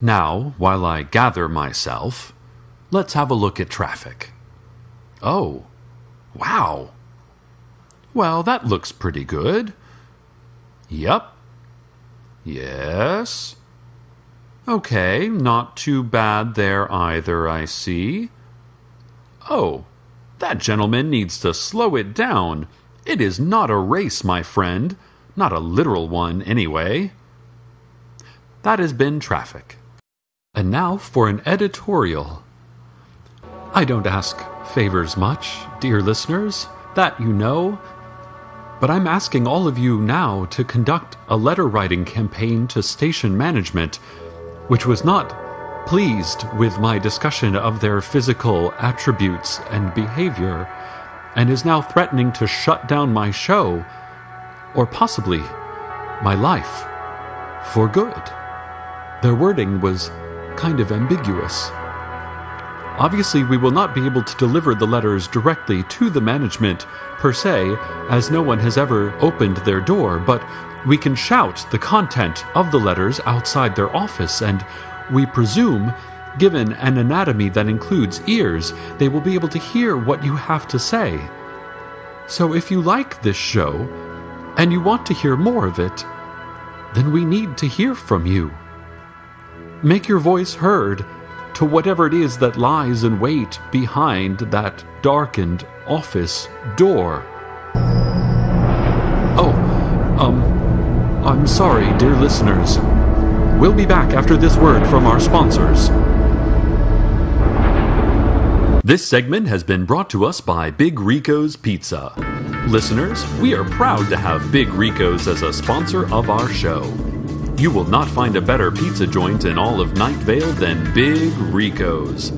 Now, while I gather myself, let's have a look at traffic. Oh, wow. Well, that looks pretty good. Yep. Yes. Okay, not too bad there either, I see. Oh, that gentleman needs to slow it down. It is not a race, my friend. Not a literal one, anyway. That has been traffic. And now for an editorial. I don't ask favors much, dear listeners, that you know, but I'm asking all of you now to conduct a letter-writing campaign to station management, which was not pleased with my discussion of their physical attributes and behavior, and is now threatening to shut down my show, or possibly my life, for good. Their wording was kind of ambiguous. Obviously, we will not be able to deliver the letters directly to the management per se, as no one has ever opened their door, but we can shout the content of the letters outside their office, and we presume, given an anatomy that includes ears, they will be able to hear what you have to say. So if you like this show, and you want to hear more of it, then we need to hear from you. Make your voice heard to whatever it is that lies in wait behind that darkened office door. I'm sorry, dear listeners. We'll be back after this word from our sponsors. This segment has been brought to us by Big Rico's Pizza. Listeners, we are proud to have Big Rico's as a sponsor of our show. You will not find a better pizza joint in all of Night Vale than Big Rico's.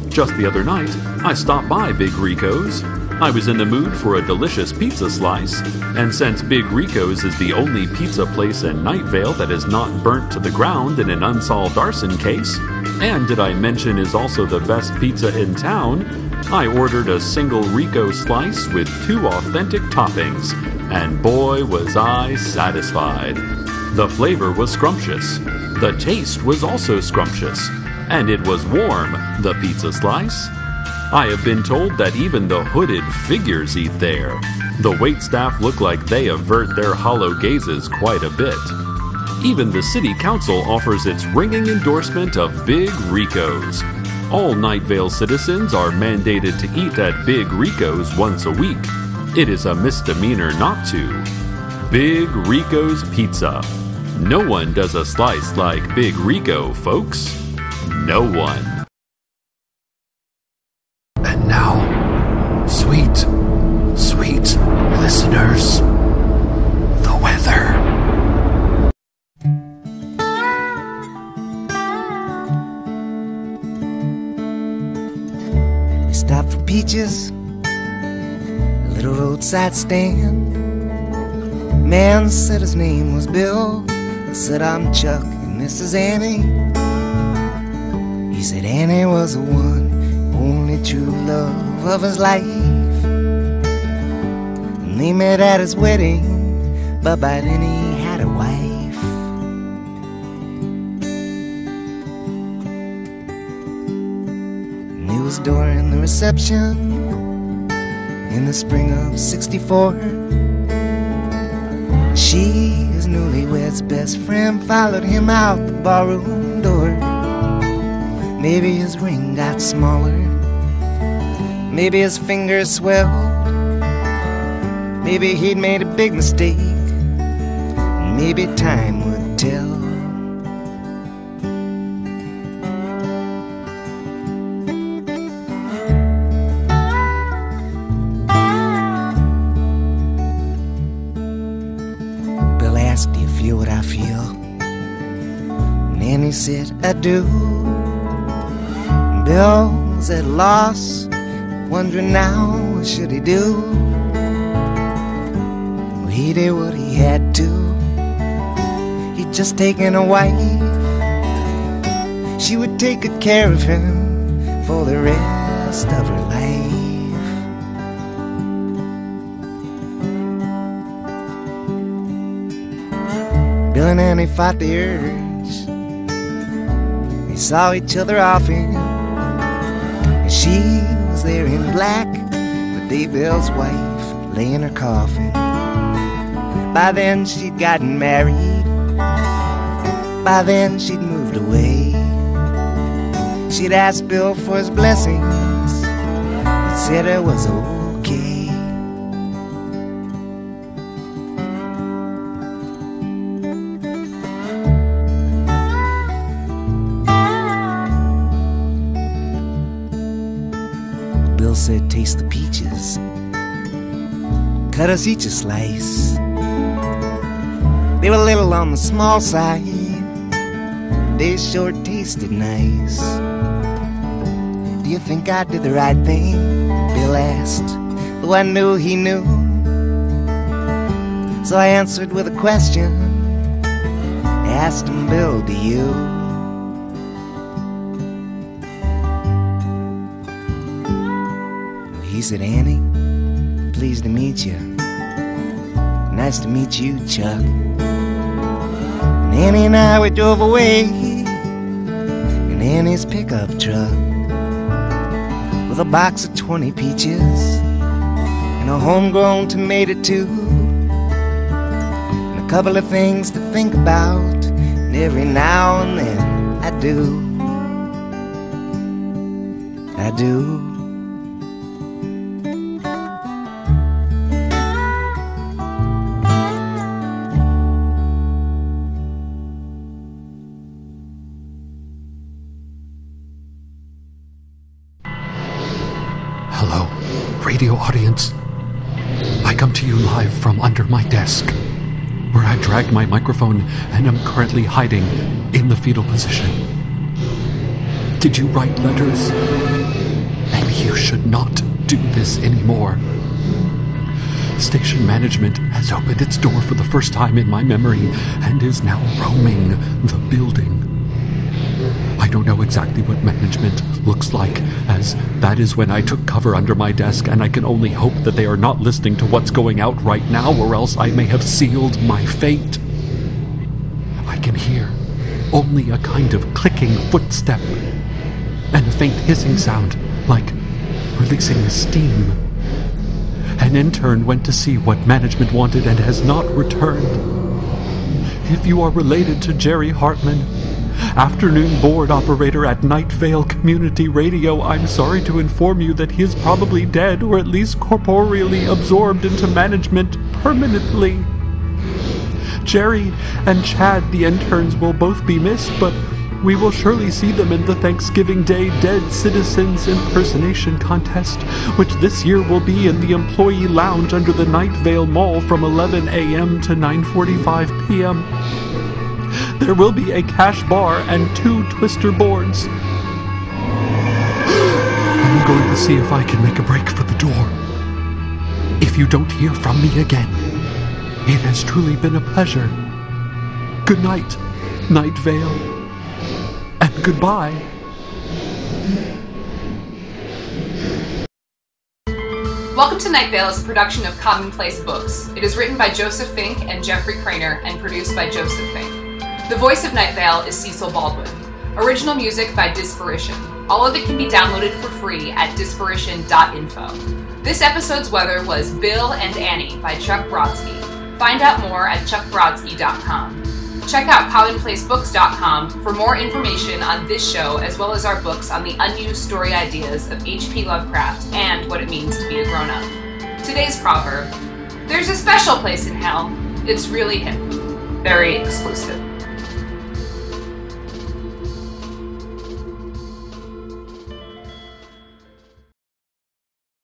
Just the other night, I stopped by Big Rico's. I was in the mood for a delicious pizza slice, and since Big Rico's is the only pizza place in Night Vale that is not burnt to the ground in an unsolved arson case, and did I mention is also the best pizza in town, I ordered a single Rico slice with 2 authentic toppings, and boy was I satisfied. The flavor was scrumptious. The taste was also scrumptious. And it was warm, the pizza slice. I have been told that even the hooded figures eat there. The waitstaff look like they avert their hollow gazes quite a bit. Even the city council offers its ringing endorsement of Big Rico's. All Night Vale citizens are mandated to eat at Big Rico's once a week. It is a misdemeanor not to. Big Rico's Pizza. No one does a slice like Big Rico, folks. No one. And now, sweet, sweet listeners, the weather. We stopped for peaches, a little roadside stand. Man said his name was Bill. I said I'm Chuck and this is Annie. He said Annie was the one, only true love of his life. And they met at his wedding, but by then he had a wife. And it was during the reception in the spring of '64. She, his newlywed's best friend, followed him out the barroom door. Maybe his ring got smaller, maybe his fingers swelled, maybe he'd made a big mistake, and maybe time would tell. Bill asked, do you feel what I feel? And Annie said, I do. Bill was at a loss, wondering now what should he do. Well, he did what he had to. He'd just taken a wife. She would take good care of him for the rest of her life. Bill and Annie fought the urge, saw each other often, and she was there in black, but Daybell's wife lay in her coffin. By then she'd gotten married, by then she'd moved away. She'd asked Bill for his blessings, he said it was okay. Bill said, taste the peaches, cut us each a slice. They were a little on the small side, but they sure tasted nice. Do you think I did the right thing? Bill asked, though I knew he knew. So I answered with a question. I asked him, Bill, do you? He said, Annie, pleased to meet you. Nice to meet you, Chuck. And Annie and I, we drove away in Annie's pickup truck with a box of 20 peaches and a homegrown tomato too, and a couple of things to think about, and every now and then I do. Hello, radio audience. I come to you live from under my desk, where I dragged my microphone and am currently hiding in the fetal position. Did you write letters? Maybe you should not do this anymore. Station management has opened its door for the first time in my memory and is now roaming the building. I don't know exactly what management looks like, as that is when I took cover under my desk, and I can only hope that they are not listening to what's going out right now, or else I may have sealed my fate. I can hear only a kind of clicking footstep and a faint hissing sound, like releasing steam. An intern went to see what management wanted and has not returned. If you are related to Jerry Hartman, afternoon board operator at Night Vale Community Radio, I'm sorry to inform you that he is probably dead, or at least corporeally absorbed into management permanently. Jerry and Chad, the interns, will both be missed, but we will surely see them in the Thanksgiving Day Dead Citizens Impersonation Contest, which this year will be in the employee lounge under the Night Vale Mall from 11 a.m. to 9:45 p.m. There will be a cash bar and 2 twister boards. I'm going to see if I can make a break for the door. If you don't hear from me again, it has truly been a pleasure. Good night, Night Vale, and goodbye. Welcome to Night Vale is a production of Commonplace Books. It is written by Joseph Fink and Jeffrey Cranor and produced by Joseph Fink. The voice of Night Vale is Cecil Baldwin. Original music by Disparition. All of it can be downloaded for free at disparition.info. This episode's weather was Bill and Annie by Chuck Brodsky. Find out more at chuckbrodsky.com. Check out commonplacebooks.com for more information on this show, as well as our books on the unused story ideas of H P Lovecraft and what it means to be a grown-up. Today's proverb: there's a special place in hell. It's really hip. Very exclusive.